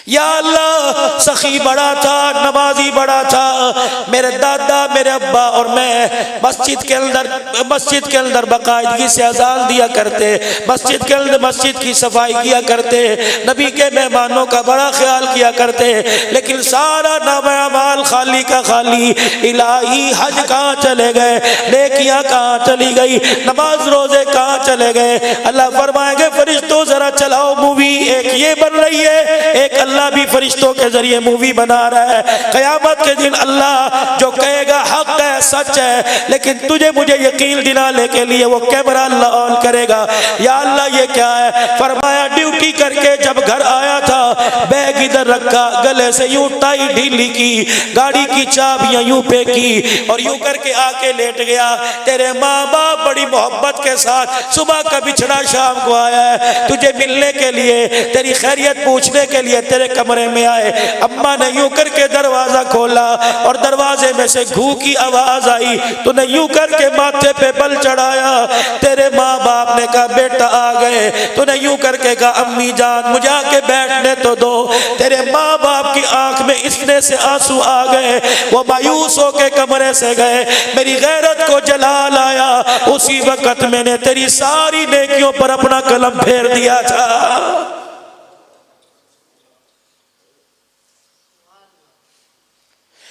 या अल्लाह, सखी बड़ा था, नमाजी बड़ा था, मेरे दादा, मेरे अब्बा और मैं मस्जिद के अंदर बाकायदगी से अजान दिया करते, मस्जिद के अंदर मस्जिद की सफाई किया करते, नबी के मेहमानों का बड़ा ख्याल किया करते, लेकिन सारा नामाल खाली का खाली। इलाही, हज कहाँ चले गए, नेकियां कहाँ चली गई, नमाज रोजे कहाँ चले गए। अल्लाह फरमाएंगे फरिश्तों जरा चलाओ मूवी, एक ये बन रही है, एक अल्लाह भी फरिश्तों के जरिए मूवी बना रहा है। क़यामत के दिन अल्लाह जो कहेगा हक है, सच है, लेकिन तुझे मुझे यकीन दिलाने के लिए वो कैमरा अल्लाह ऑन करेगा। या अल्लाह ये क्या है? फरमाया ड्यूटी करके जब घर आया था, बैग इधर रखा, गले से यूं टाई ढीली की, गाड़ी की चाबियां यूं फेंकी और यूं करके आके लेट गया। तेरे माँ बाप बड़ी मोहब्बत के साथ सुबह का बिछड़ा शाम को आया है तुझे मिलने के लिए, तेरी खैरियत पूछने के लिए तेरे कमरे में आए। अम्मा ने यूं करके दरवाजा खोला और दरवाजे में से घू की आवाज आई, तूने यूं करके माथे पे बल चढ़ाया। तेरे माँ बाप ने कहा बेटा आ गए। तूने यूं करके कहा अम्मी जान मुझे आके बैठने तो दो। तेरे माँ बाप की आंख में इतने से आंसू आ गए, वो मायूस होके कमरे से गए। मेरी गैरत को जलाल आया, उसी वक्त मैंने तेरी सारी नेकियों पर अपना कलम फेर दिया था।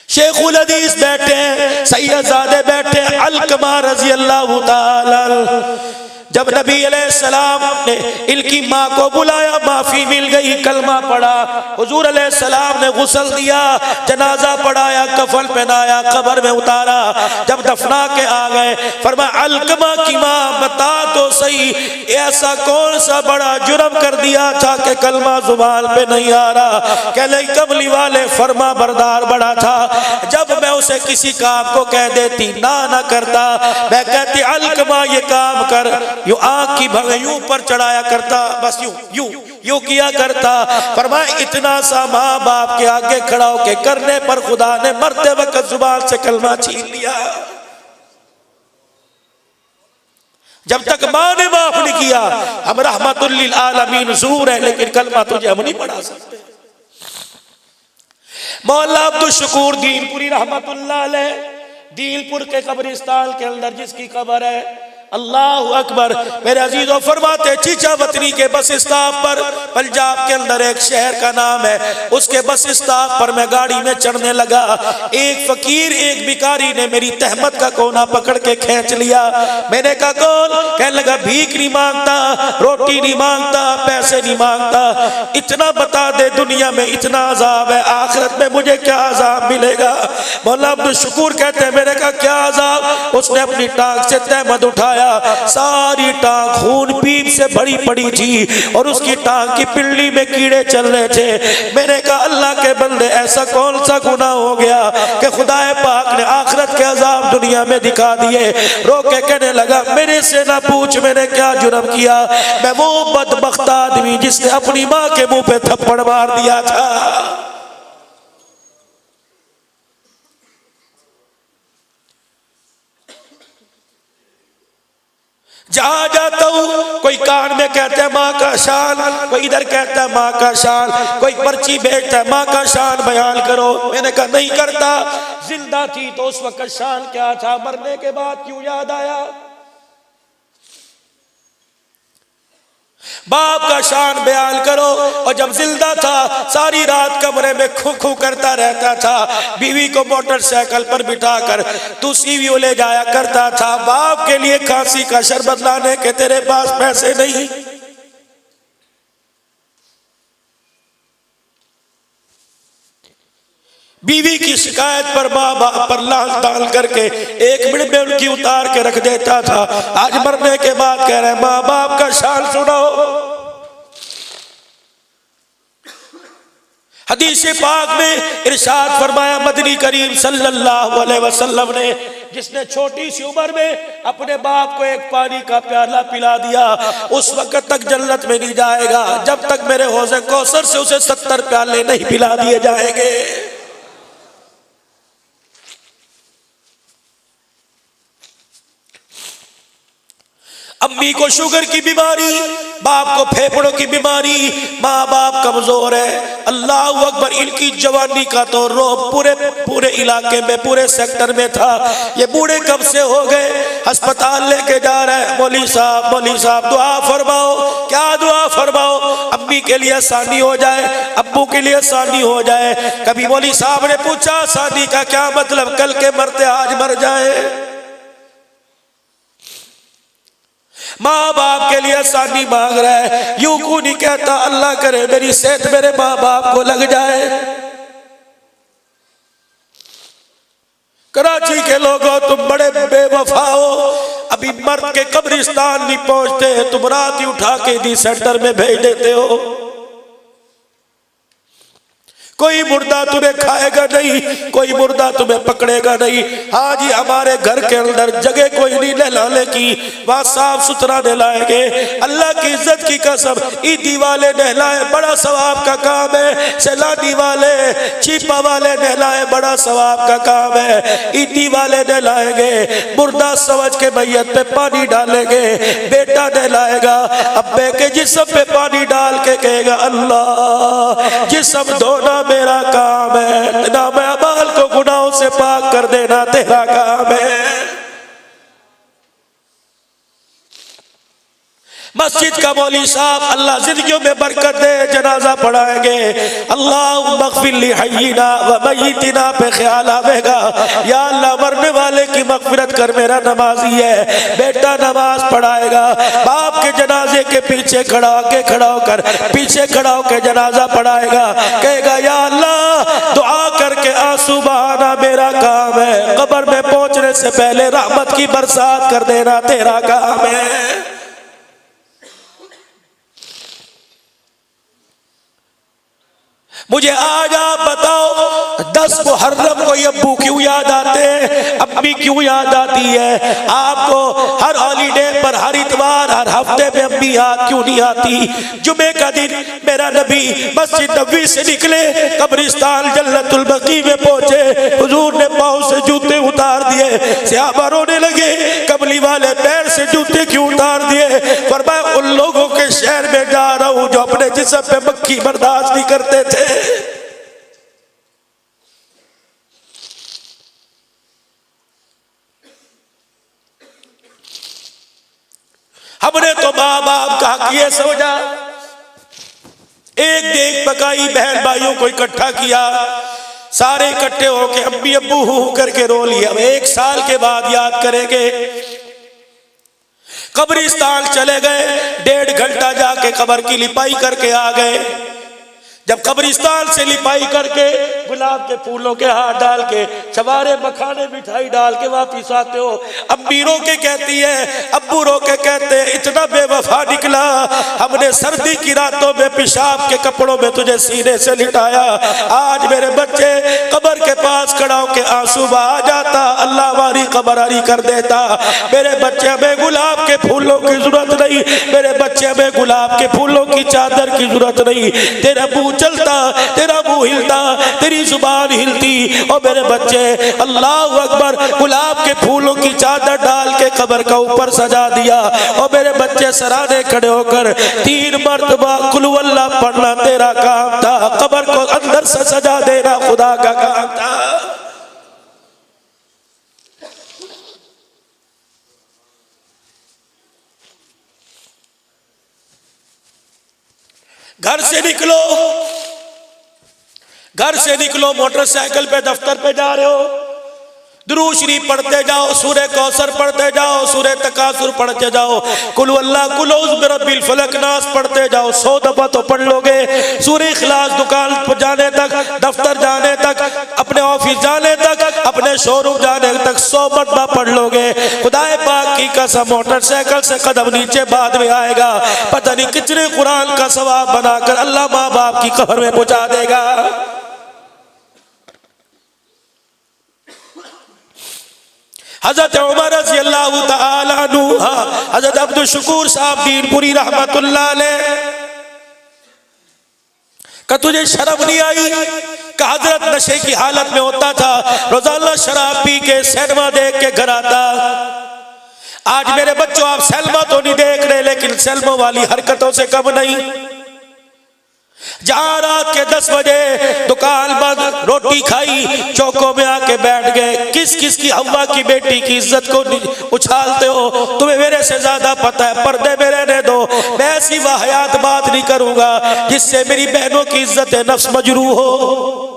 शेखुल हदीस बैठे हैं, सैयदजादे बैठे हैं, अलकमा रजी अल्लाह ताला। जब नबी अलैहिस्सलाम ने इनकी माँ को बुलाया, माफी मिल गई, कलमा पढ़ा, हुजूर अलैहिस्सलाम ने गुस्ल दिया, जनाजा पढ़ाया, कफन पहनाया, कब्र में उतारा। जब दफना के आ गए, फरमाया अलकमा की माँ बता तो सही, ऐसा कौन सा बड़ा जुर्म कर दिया था कि कलमा जुबान पे नहीं आ रहा? कहले कमली वाले फरमा बरदार बड़ा था, जब मैं उसे किसी काम को कह देती ना करता, मैं कहती अलकमा ये काम कर, यूं आंख की भंग यूं पर चढ़ाया करता, बस यूं यूं यूं किया करता। फरमाया इतना सा माँ बाप के आगे खड़ा होके करने पर खुदा ने मरते वक्त जुबान से कलमा छीन लिया। जब तक माँ ने माफ नहीं किया, हम रहमतुल लिल आलमीन ज़ूर है, लेकिन कलमा तुझे हम नहीं पढ़ा सकते। मौला अब्दुल शकूर दीनपुरी रहमतुल्लाह अलैह, दीनपुर के कब्रिस्तान के अंदर जिसकी कब्र है, अल्लाह अकबर। मेरे अजीजों फरमाते चीचा वतनी के बस स्टॉप पर, पंजाब के अंदर एक शहर का नाम है, उसके बस स्टॉप पर मैं गाड़ी में चढ़ने लगा। एक फकीर, एक भिखारी ने मेरी तहमत का कोना पकड़ के खींच लिया। मैंने कहा कौन? कहने लगा भीख नहीं मांगता, रोटी नहीं मांगता, पैसे नहीं मांगता, इतना बता दे दुनिया में इतना अजाब है, आखिरत में मुझे क्या अजाब मिलेगा? मौला अब्दुल शकूर कहते हैं मैंने कहा क्या अजाब? उसने अपनी टांग से तहमत उठाया, सारी टांग खून पीप से भरी पड़ी थी और उसकी टांग की पिल्ली में कीड़े चल रहे थे। मैंने कहा अल्लाह के बंदे ऐसा कौन सा गुनाह हो गया कि खुदाए पाक ने आखिरत के अजाब दुनिया में दिखा दिए? रो के कहने लगा मेरे से ना पूछ मैंने क्या जुर्म किया, मैं वो बदबख्त आदमी जिसने अपनी माँ के मुंह पे थप्पड़ मार दिया था। जहां जाता हूं कोई कान में कहता है माँ का शान, कोई इधर कहता है माँ का शान, कोई पर्ची भेजता है माँ का शान बयान करो। मैंने कहा नहीं करता, जिंदा थी तो उस वक्त शान क्या था, मरने के बाद क्यों याद आया? बाप का शान बयान करो। और जब जिंदा था सारी रात कमरे में खू खू करता रहता था, बीवी को मोटरसाइकिल पर बिठाकर दूसरी भी ले जाया करता था। बाप के लिए खांसी का शरबत लाने के तेरे पास पैसे नहीं, बीवी की शिकायत पर माँ बाप पर लाल ताल करके एक मिनट में उनकी उतार के रख देता था। आज मरने के बाद कह रहे माँ बाप का शान सुनो। हदीस पाक में इरशाद फरमाया मदनी करीम सल्लल्लाहु अलैहि वसल्लम ने, जिसने छोटी सी उम्र में अपने बाप को एक पानी का प्याला पिला दिया उस वक्त तक जन्नत में नहीं जाएगा जब तक मेरे हौज़े कौसर से उसे 70 प्याले नहीं पिला दिए जाएंगे। अम्मी को शुगर की बीमारी, बाप को फेफड़ों की बीमारी, माँ बाप कमजोर है। अल्लाह अकबर, इनकी जवानी का तो रोब पूरे इलाके में, पूरे सेक्टर में था। ये बूढ़े कब से हो गए, अस्पताल लेके जा रहे हैं। मौली साहब दुआ फरमाओ। क्या दुआ फरमाओ? अम्मी के लिए आसानी हो जाए, अब्बू के लिए आसानी हो जाए। कभी मौली साहब ने पूछा आसानी का क्या मतलब, कल के मरते आज मर जाए। माँ बाप के लिए आसानी मांग रहा है, यूं क्यों नहीं कहता अल्लाह करे मेरी सेहत मेरे माँ बाप को लग जाए। कराची के लोगों तुम बड़े बेवफा हो, अभी मर्द के कब्रिस्तान नहीं पहुंचते, तुम रात ही उठा के दी सेंटर में भेज देते हो। कोई मुर्दा तुम्हें खाएगा नहीं, कोई मुर्दा तुम्हें पकड़ेगा नहीं। हाँ जी, हमारे घर के अंदर जगह कोई नहीं नहलाने की, वहां साफ सुथरा नहलाएंगे। अल्लाह की इज्जत की कसम, ईदी वाले नहलाए बड़ा सवाब का काम है। सैलानी वाले, चीपा वाले नहलाए बड़ा सवाब का काम है। ईदी वाले नहलाएंगे, मुर्दा समझ के मैयत पे पानी डालेंगे। बेटा नहलाएगा, अब्बे के जिस्म पे पानी डाल के कहेगा अल्लाह जिस्म धोना मेरा काम है, ना मैं अमाल को गुनाहों से पाक कर देना तेरा काम है। मस्जिद का मौली साहब अल्लाह जिंदगियों में बरकत दे, जनाजा पढ़ाएंगे। अल्लाह मग़फ़िर ली हय्यिना व मय्यितिना पे ख्याल आवेगा। या अल्लाह मरने वाले की मग़फ़िरत कर, मेरा नमाजी है। बेटा नमाज पढ़ाएगा, बाप के जनाजे के पीछे खड़ा होकर पीछे खड़ा होकर जनाजा पढ़ाएगा। कहेगा या अल्लाह दुआ करके आंसू बहाना मेरा काम है, कब्र में पहुंचने से पहले रहमत की बरसात कर देना तेरा काम है। मुझे आज आप बताओ 10 मुहर्रम को अब्बू क्यों याद आते हैं, अम्मी क्यों याद आती है? आपको हर हॉलीडे पर, हर इतवार, हर हफ्ते में अम्मी याद क्यों नहीं आती? जुमे का दिन मेरा नबी मस्जिद नबवी से निकले, कब्रिस्तान जन्नतुल बकी में पहुंचे, हुजूर ने पाँव से जूते उतार दिए। सहाबा रोने लगे, कमली वाले पैर से जूते क्यों उतार दिए? फरमाया उन लोगों के शहर में जा रहा हूं जो अपने जिस्म पे मक्खी बर्दाश्त नहीं करते थे। हमने तो माँ बाप का हक ये समझा, एक देख पकाई, बहन भाइयों को इकट्ठा किया, सारे इकट्ठे होके अम्मी अब्बू हू करके रो लिया। अब 1 साल के बाद याद करेंगे। कब्रिस्तान चले गए, 1.5 घंटा जाके कब्र की लिपाई करके आ गए। जब कब्रिस्तान से लिपाई करके गुलाब के फूलों के हाथ डाल के, चवारे मखाने मिठाई डाल के वापिस आते हो, अम्मी रो के कहती है, अब्बू रो के कहते हैं इतना बेवफा निकला, हमने सर्दी की रातों में पेशाब के कपड़ों में तुझे सीने से लिटाया। आज मेरे बच्चे कब्र के पास खड़ा होके आंसू बहा जाता, अल्लाह हमारी कब्र हरी कर देता। मेरे बच्चे हमें गुलाब के फूलों की जरूरत नहीं, मेरे बच्चे हमें गुलाब के फूलों की चादर की जरूरत नहीं। तेरा मुंह चलता, तेरा मुंह हिलता, तेरी जुबान हिलती, और मेरे बच्चे अल्लाह अकबर गुलाब के फूलों की चादर डाल के कब्र का ऊपर सजा दिया। और मेरे बच्चे सराहने खड़े होकर 3 मरतबा कुल हुवल्लाह पढ़ना तेरा काम था, कब्र को अंदर से सजा देना खुदा का काम था। घर से निकलो मोटरसाइकिल पे दफ्तर पे जा रहे हो, दुरूद शरीफ पढ़ते जाओ, सूरह कौसर पढ़ते जाओ, सूरह तकासुर पढ़ते जाओ, कुल अल्लाह कुल औज़ बिरब्बिल फलक नास पढ़ते जाओ। 100 दफा तो पढ़ लोगे। सूरह इखलास दुकान पर जाने तक, दफ्तर जाने तक, अपने ऑफिस जाने तक, अपने शोरूम जाने तक 100 मरतबा पढ़ लोगे। खुदाए पाक की कसम मोटरसाइकिल से कदम नीचे बाद में आएगा, पता नहीं कितने कुरान का सवाब बनाकर अल्लाह माँ बाप की कब्र में पहुंचा देगा। हजरत उमर रज़ी अल्लाह तआला अन्हु, हजरत अब्दुल शुकूर साहब दीनपुरी रहमतुल्लाह अलैह का तुझे शर्म नहीं आई? का हजरत नशे की हालत में होता था, रोजाना शराब पी के सिनेमा देख के घर आता, आज मेरे बच्चों, आप सलमा तो नहीं देख रहे, लेकिन सलमा वाली हरकतों से कम नहीं। जहां रात के 10 बजे दुकान बंद, रोटी खाई, चौकों में आके बैठ गए, किस किस की हवा की बेटी की इज्जत को उछालते हो? तुम्हें मेरे से ज्यादा पता है। पर्दे में रहने दो, मैं ऐसी वाहियात बात नहीं करूंगा जिससे मेरी बहनों की इज्जत नफ्स मजरूह हो।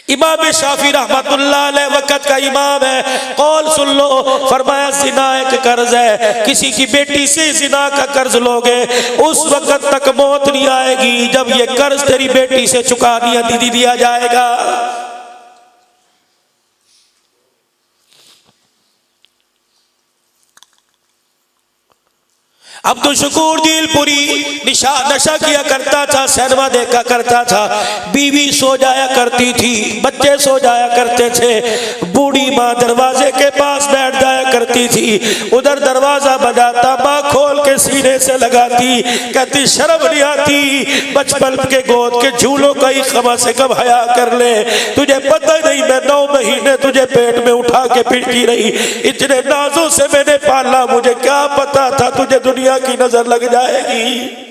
इमाम शाफी रहमतुल्लाह अलैह वक़्त का इमाम है, कौल सुन लो, फरमाया जिना एक कर्ज है, किसी की बेटी से जिना का कर्ज लोगे उस वक़्त तक मौत नहीं आएगी जब ये कर्ज तेरी बेटी से चुका दिया जाएगा। अब्दुल शकूर दिलपुरी नशा किया करता था, सिनेमा देखा करता था, बीवी सो जाया करती थी, बच्चे सो जाया करते थे, बूढ़ी माँ दरवाजे के पास बैठ जाया करती थी, उधर दरवाजा बजाता, माँ खोल के सीने से लगाती, कहती शर्म नहीं आती, बचपन के गोद के झूलों का ही कम से कम हया कर ले, तुझे पता नहीं मैं 9 महीने तुझे पेट में उठा के पीटती रही, इतने नाजों से मैंने पाला, मुझे क्या पता था तुझे दुनिया की नजर लग जाएगी।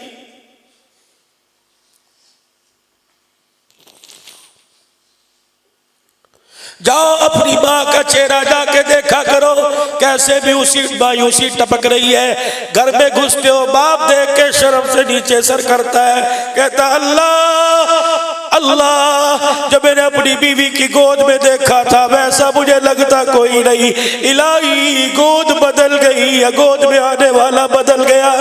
जाओ अपनी माँ का चेहरा जाके देखा करो, कैसे भी उसी मायूसी टपक रही है। घर में घुसते हो, बाप देख के शर्म से नीचे सर करता है, कहता अल्लाह अल्लाह, जब मैंने अपनी बीवी की गोद में देखा था वैसा मुझे लगता कोई नहीं, इलाही गोद बदल गई या गोद में आने वाला बदल गया।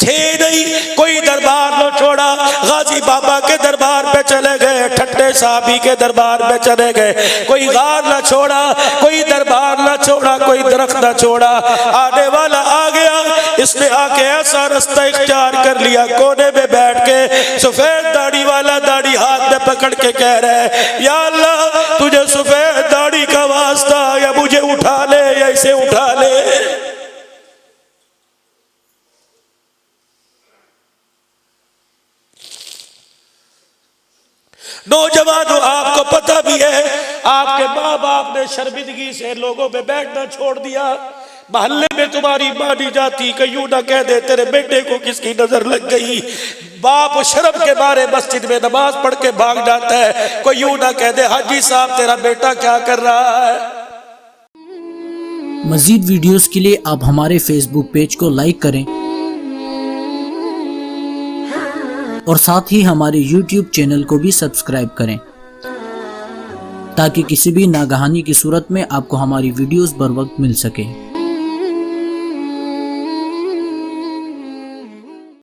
थे नहीं कोई दरबार न छोड़ा, गाजी बाबा के दरबार पे चले गए, ठट्टे साहबी के दरबार पे चले गए, कोई गार न छोड़ा, कोई दरबार न छोड़ा, कोई दरख्त न छोड़ा, आने वाला आ गया, इसने आके ऐसा रास्ता इख्तियार कर लिया, कोने में बैठ के सफेद दाढ़ी वाला दाढ़ी हाथ में पकड़ के कह रहा है, या अल्लाह तुझे सफेद दाढ़ी का वास्ता, या मुझे उठा ले या इसे उठा ले। नौजवानों, आपको पता भी है आपके माँ बाप ने शर्मिंदगी से लोगों में बैठना छोड़ दिया, मोहल्ले में तुम्हारी मानी जाती, कहीं ना कह दे तेरे बेटे को किसकी नजर लग गई, बाप शर्म के मारे मस्जिद में नमाज पढ़ के भाग जाता है, कोई यूं ना कह दे हाजी साहब तेरा बेटा क्या कर रहा है। मजीद वीडियोस के लिए आप हमारे फेसबुक पेज को लाइक करें और साथ ही हमारे YouTube चैनल को भी सब्सक्राइब करें ताकि किसी भी नागहानी की सूरत में आपको हमारी वीडियोस बर वक्त मिल सके।